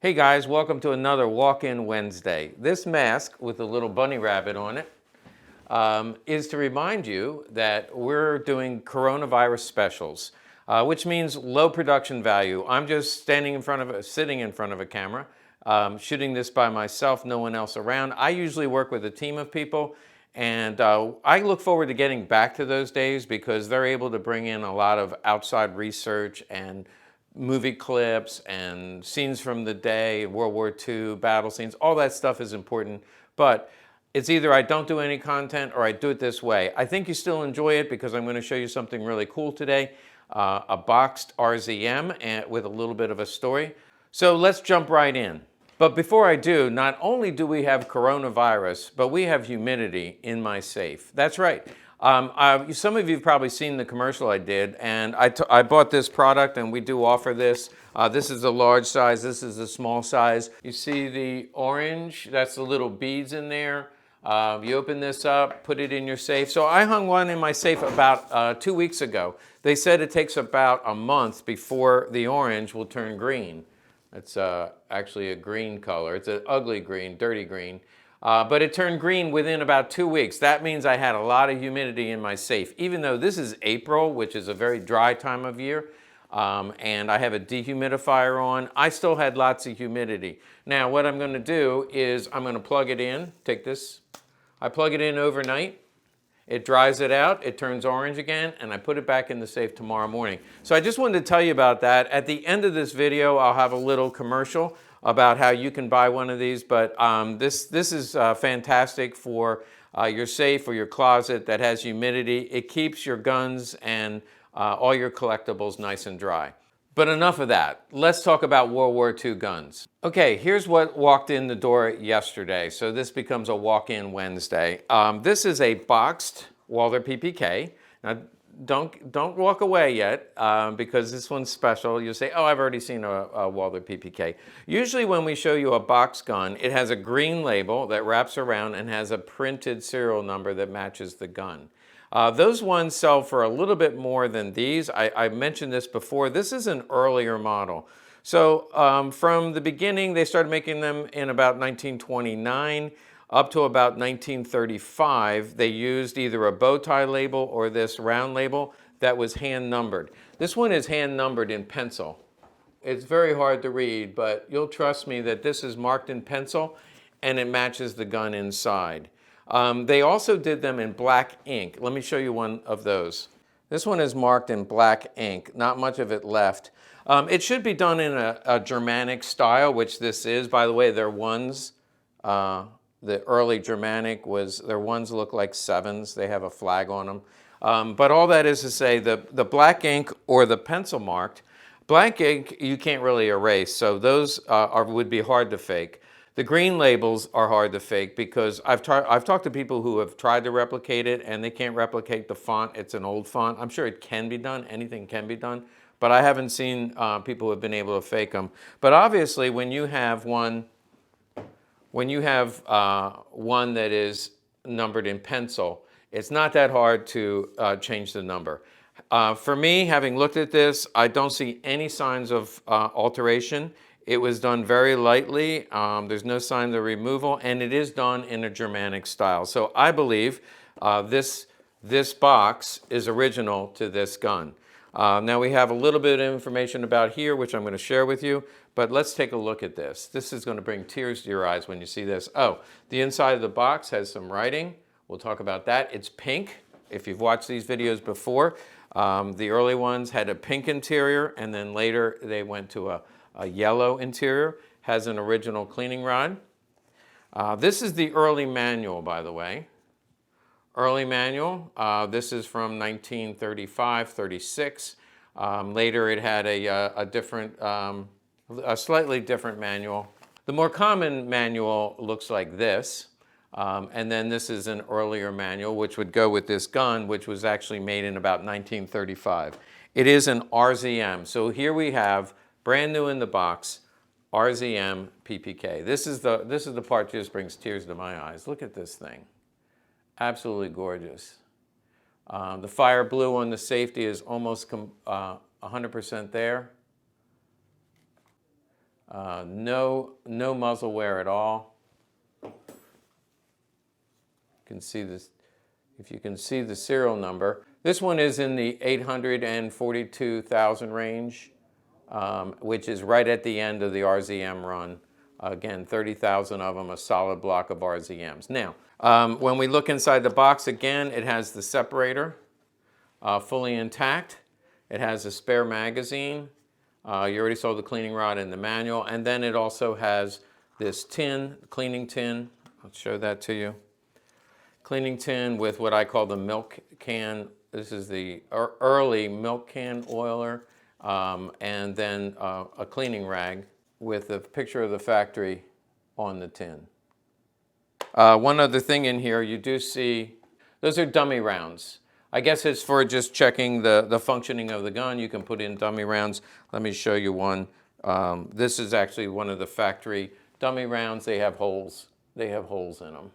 Hey guys, welcome to another Walk-In Wednesday. This mask with a little bunny rabbit on it is to remind you that we're doing coronavirus specials, which means low production value. I'm just sitting in front of a camera, shooting this by myself, no one else around. I usually work with a team of people, and I look forward to getting back to those days because they're able to bring in a lot of outside research and movie clips and scenes from the day, World War II, battle scenes, all that stuff is important. But it's either I don't do any content or I do it this way. I think you still enjoy it because I'm going to show you something really cool today, a boxed RZM and with a little bit of a story. So let's jump right in. But before I do, not only do we have coronavirus, but we have humidity in my safe. That's right. Some of you have probably seen the commercial I did, and I bought this product, and we do offer this. This is a large size, this is a small size. You see the orange, that's the little beads in there. You open this up, put it in your safe. So I hung one in my safe about 2 weeks ago. They said it takes about a month before the orange will turn green. It's actually a green color. It's an ugly green, dirty green. But it turned green within about 2 weeks. That means I had a lot of humidity in my safe. Even though this is April, which is a very dry time of year, and I have a dehumidifier on, I still had lots of humidity. Now what I'm going to do is I'm going to plug it in. Take this. I plug it in overnight. It dries it out, it turns orange again, and I put it back in the safe tomorrow morning. So I just wanted to tell you about that. At the end of this video, I'll have a little commercial about how you can buy one of these, but this is fantastic for your safe or your closet that has humidity. It keeps your guns and all your collectibles nice and dry. But enough of that. Let's talk about World War II guns. Okay, here's what walked in the door yesterday. So this becomes a walk-in Wednesday. This is a boxed Walther PPK. Now, don't walk away yet because this one's special. You'll say, oh, I've already seen a Walther PPK. Usually when we show you a box gun, it has a green label that wraps around and has a printed serial number that matches the gun. Those ones sell for a little bit more than these. I mentioned this before. This is an earlier model. So from the beginning, they started making them in about 1929 up to about 1935. They used either a bow tie label or this round label that was hand numbered. This one is hand numbered in pencil. It's very hard to read, but you'll trust me that this is marked in pencil and it matches the gun inside. They also did them in black ink. Let me show you one of those. This one is marked in black ink, not much of it left. It should be done in a Germanic style, which this is. By the way, their ones, the early Germanic their ones look like sevens. They have a flag on them. But all that is to say, the black ink or the pencil marked, black ink you can't really erase, so those would be hard to fake. The green labels are hard to fake because I've talked to people who have tried to replicate it and they can't replicate the font. It's an old font. I'm sure it can be done. Anything can be done. But I haven't seen people who have been able to fake them. But obviously when you have one that is numbered in pencil, it's not that hard to change the number. For me, having looked at this, I don't see any signs of alteration. It was done very lightly. There's no sign of removal, and it is done in a Germanic style. So I believe this box is original to this gun. Now we have a little bit of information about here, which I'm going to share with you, but let's take a look at this. This is going to bring tears to your eyes when you see this. Oh, the inside of the box has some writing. We'll talk about that. It's pink. If you've watched these videos before, the early ones had a pink interior, and then later they went to a yellow interior, has an original cleaning rod. This is the early manual, by the way. Early manual. This is from 1935, 36. Later it had a slightly different manual. The more common manual looks like this. And then this is an earlier manual, which would go with this gun, which was actually made in about 1935. It is an RZM. So here we have, brand new in the box, RZM PPK. This is the part that just brings tears to my eyes. Look at this thing. Absolutely gorgeous. The fire blue on the safety is almost 100% there. No muzzle wear at all. You can see this, if you can see the serial number. This one is in the 842,000 range, which is right at the end of the RZM run. Again, 30,000 of them, a solid block of RZMs. Now, when we look inside the box again, it has the separator fully intact. It has a spare magazine. You already saw the cleaning rod in the manual. And then it also has this tin, cleaning tin. I'll show that to you. Cleaning tin with what I call the milk can. This is the early milk can oiler. And then a cleaning rag with a picture of the factory on the tin. One other thing in here, you do see, those are dummy rounds. I guess it's for just checking the functioning of the gun. You can put in dummy rounds. Let me show you one. This is actually one of the factory dummy rounds. They have holes. They have holes in them.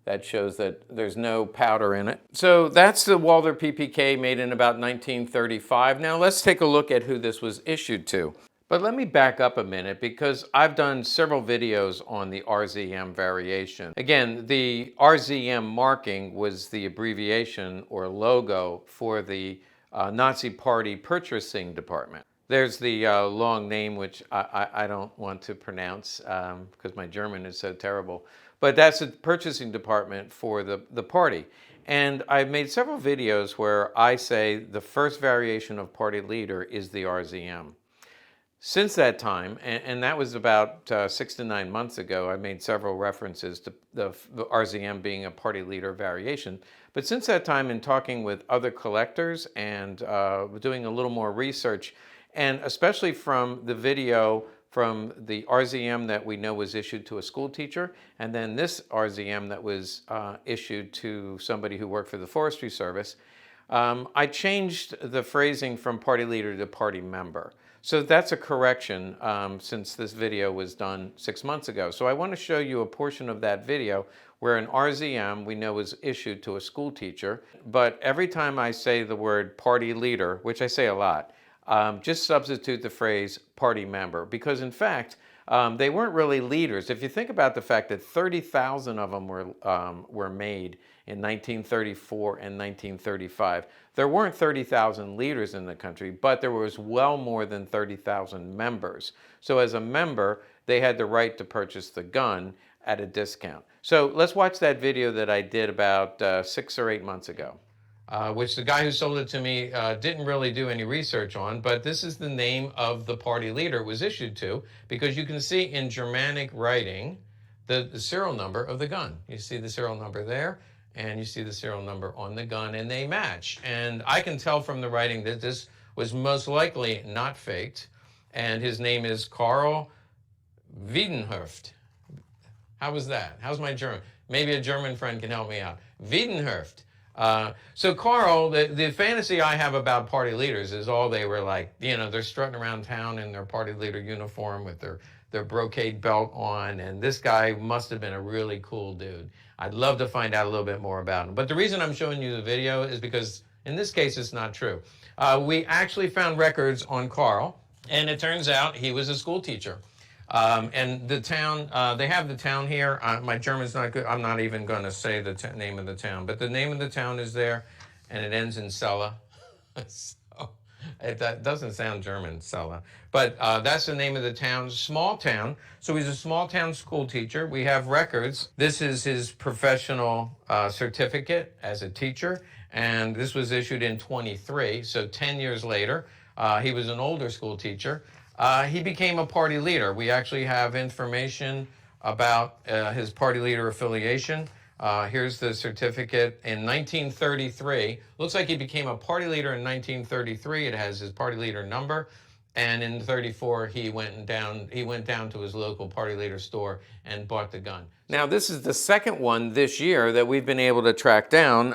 That shows that there's no powder in it. So that's the Walther PPK made in about 1935. Now let's take a look at who this was issued to. But let me back up a minute because I've done several videos on the RZM variation. Again, the RZM marking was the abbreviation or logo for the Nazi Party purchasing department. There's the long name, which I don't want to pronounce because my German is so terrible. But that's the purchasing department for the party. And I've made several videos where I say the first variation of party leader is the RZM. Since that time, and that was about 6 to 9 months ago, I made several references to the RZM being a party leader variation. But since that time, in talking with other collectors and doing a little more research, and especially from the video from the RZM that we know was issued to a school teacher, and then this RZM that was issued to somebody who worked for the Forestry Service, I changed the phrasing from party leader to party member. So that's a correction since this video was done 6 months ago. So I want to show you a portion of that video where an RZM we know was issued to a school teacher, but every time I say the word party leader, which I say a lot, just substitute the phrase party member, because in fact, they weren't really leaders. If you think about the fact that 30,000 of them were made in 1934 and 1935, there weren't 30,000 leaders in the country, but there was well more than 30,000 members. So as a member, they had the right to purchase the gun at a discount. So let's watch that video that I did about 6 or 8 months ago. Which the guy who sold it to me didn't really do any research on, but this is the name of the party leader it was issued to, because you can see in Germanic writing the serial number of the gun. You see the serial number there, and you see the serial number on the gun, and they match. And I can tell from the writing that this was most likely not faked, and his name is Karl Wiedenhöft. How was that? How's my German? Maybe a German friend can help me out. Wiedenhöft. So Carl, the fantasy I have about party leaders is all they were like, you know, they're strutting around town in their party leader uniform with their brocade belt on, and this guy must have been a really cool dude. I'd love to find out a little bit more about him. But the reason I'm showing you the video is because in this case it's not true. We actually found records on Carl, and it turns out he was a school teacher. And the town, they have the town here. My German's not good. I'm not even going to say the name of the town, but the name of the town is there, and it ends in Cella. So that doesn't sound German, Cella. But that's the name of the town, small town. So he's a small town school teacher. We have records. This is his professional certificate as a teacher, and this was issued in 23, so 10 years later. He was an older school teacher. He became a party leader. We actually have information about his party leader affiliation. Here's the certificate in 1933. Looks like he became a party leader in 1933. It has his party leader number. And in 34, he went down to his local party leader store and bought the gun. Now, this is the second one this year that we've been able to track down.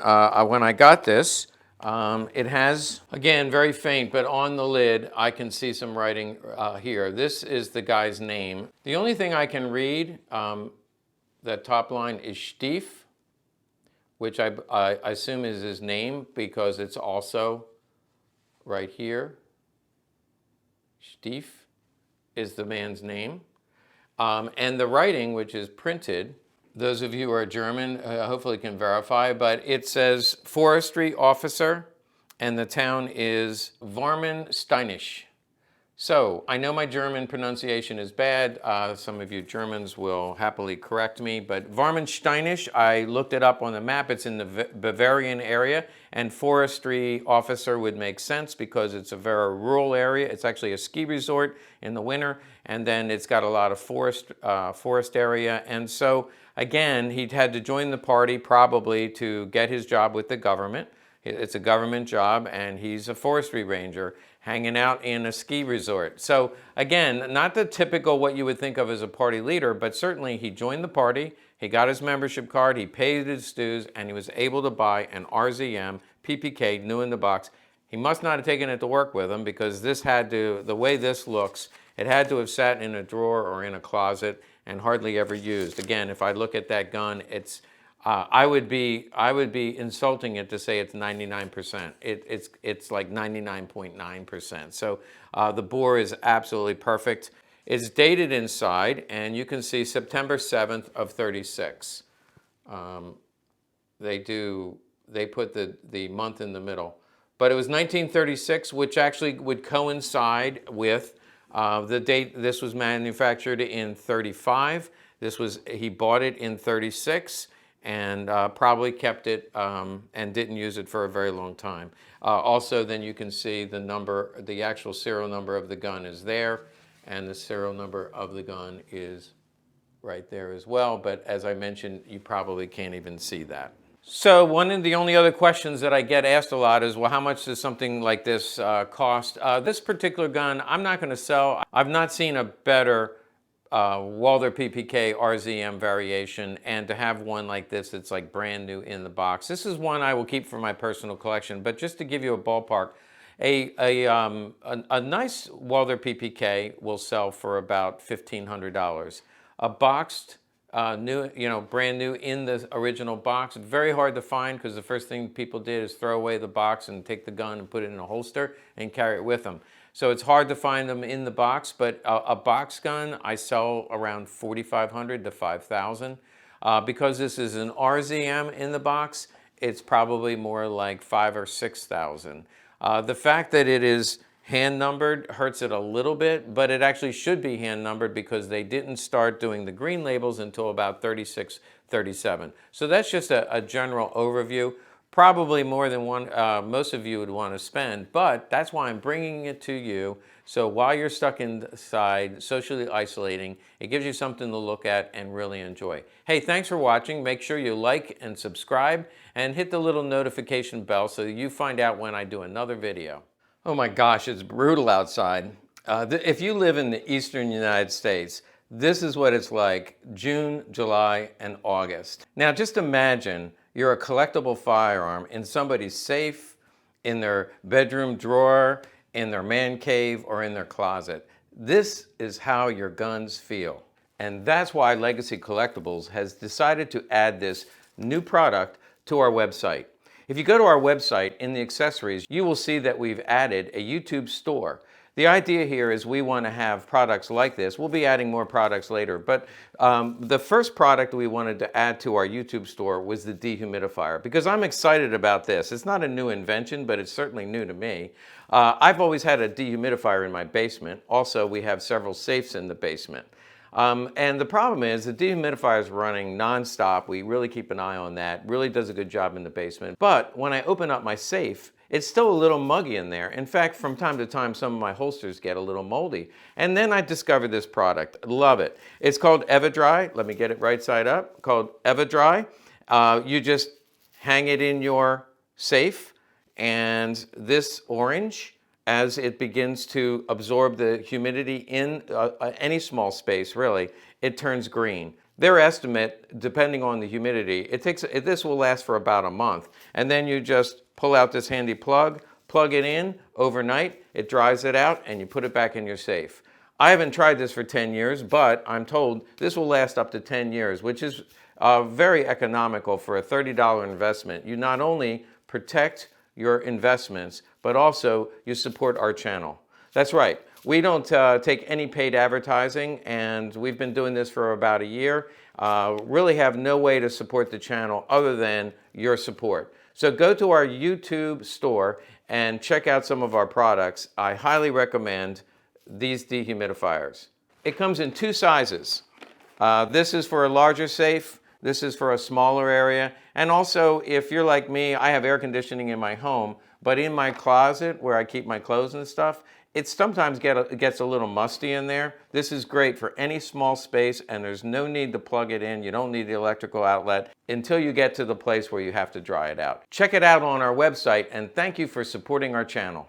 When I got this, it has, again, very faint, but on the lid, I can see some writing here. This is the guy's name. The only thing I can read, that top line is Stief, which I assume is his name because it's also right here. Stief. is the man's name. And the writing, which is printed, those of you who are German hopefully can verify, but it says forestry officer, and the town is Warmensteinisch. So I know my German pronunciation is bad. Some of you Germans will happily correct me, but Warmensteinisch, I looked it up on the map. It's in the Bavarian area, and forestry officer would make sense because it's a very rural area. It's actually a ski resort in the winter, and then it's got a lot of forest area. And so again, he'd had to join the party probably to get his job with the government. It's a government job, and he's a forestry ranger hanging out in a ski resort. So again, not the typical what you would think of as a party leader, but certainly he joined the party, he got his membership card, he paid his dues, and he was able to buy an RZM PPK new in the box. He must not have taken it to work with him because this had to, the way this looks, it had to have sat in a drawer or in a closet and hardly ever used. Again, if I look at that gun, it's I would be insulting it to say it's 99%. It's like 99.9%. So the bore is absolutely perfect. It's dated inside, and you can see September 7th of 36. They put the month in the middle. But it was 1936, which actually would coincide with the date this was manufactured in 35. He bought it in 36. And probably kept it and didn't use it for a very long time. Also, then you can see the number, the actual serial number of the gun is there, and the serial number of the gun is right there as well. But as I mentioned, you probably can't even see that. So one of the only other questions that I get asked a lot is, well, how much does something like this cost? This particular gun, I'm not going to sell. I've not seen a better Walther PPK RZM variation, and to have one like this that's like brand new in the box. This is one I will keep for my personal collection, but just to give you a ballpark, a nice Walther PPK will sell for about $1,500. A boxed, new, brand new in the original box, very hard to find because the first thing people did is throw away the box and take the gun and put it in a holster and carry it with them. So it's hard to find them in the box, but a box gun I sell around $4,500 to $5,000. Because this is an RZM in the box, it's probably more like $5,000 or $6,000. The fact that it is hand numbered hurts it a little bit, but it actually should be hand numbered because they didn't start doing the green labels until about 36, 37. So that's just a general overview. Probably more than one, most of you would want to spend, but that's why I'm bringing it to you. So while you're stuck inside, socially isolating, it gives you something to look at and really enjoy. Hey, thanks for watching. Make sure you like and subscribe and hit the little notification bell so you find out when I do another video. Oh my gosh, it's brutal outside. If you live in the eastern United States, this is what it's like June, July, and August. Now just imagine you're a collectible firearm in somebody's safe, in their bedroom drawer, in their man cave, or in their closet. This is how your guns feel. And that's why Legacy Collectibles has decided to add this new product to our website. If you go to our website, in the accessories, you will see that we've added a YouTube store. The idea here is we want to have products like this. We'll be adding more products later, but the first product we wanted to add to our YouTube store was the dehumidifier, because I'm excited about this. It's not a new invention, but it's certainly new to me. I've always had a dehumidifier in my basement. Also, we have several safes in the basement. And the problem is the dehumidifier is running nonstop. We really keep an eye on that. Really does a good job in the basement. But when I open up my safe, it's still a little muggy in there. In fact, from time to time, some of my holsters get a little moldy. And then I discovered this product. Love it. It's called EverDry. Let me get it right side up. Called EverDry. You just hang it in your safe, and this orange, as it begins to absorb the humidity in any small space, really, it turns green. Their estimate, depending on the humidity, this will last for about a month. And then you just pull out this handy plug it in overnight, it dries it out, and you put it back in your safe. I haven't tried this for 10 years, but I'm told this will last up to 10 years, which is very economical for a $30 investment. You not only protect your investments, but also you support our channel. That's right. We don't take any paid advertising, and we've been doing this for about a year. Really have no way to support the channel other than your support. So go to our YouTube store and check out some of our products. I highly recommend these dehumidifiers. It comes in two sizes. This is for a larger safe. This is for a smaller area. And also, if you're like me, I have air conditioning in my home, but in my closet where I keep my clothes and stuff, it sometimes gets a little musty in there. This is great for any small space, and there's no need to plug it in. You don't need the electrical outlet until you get to the place where you have to dry it out. Check it out on our website, and thank you for supporting our channel.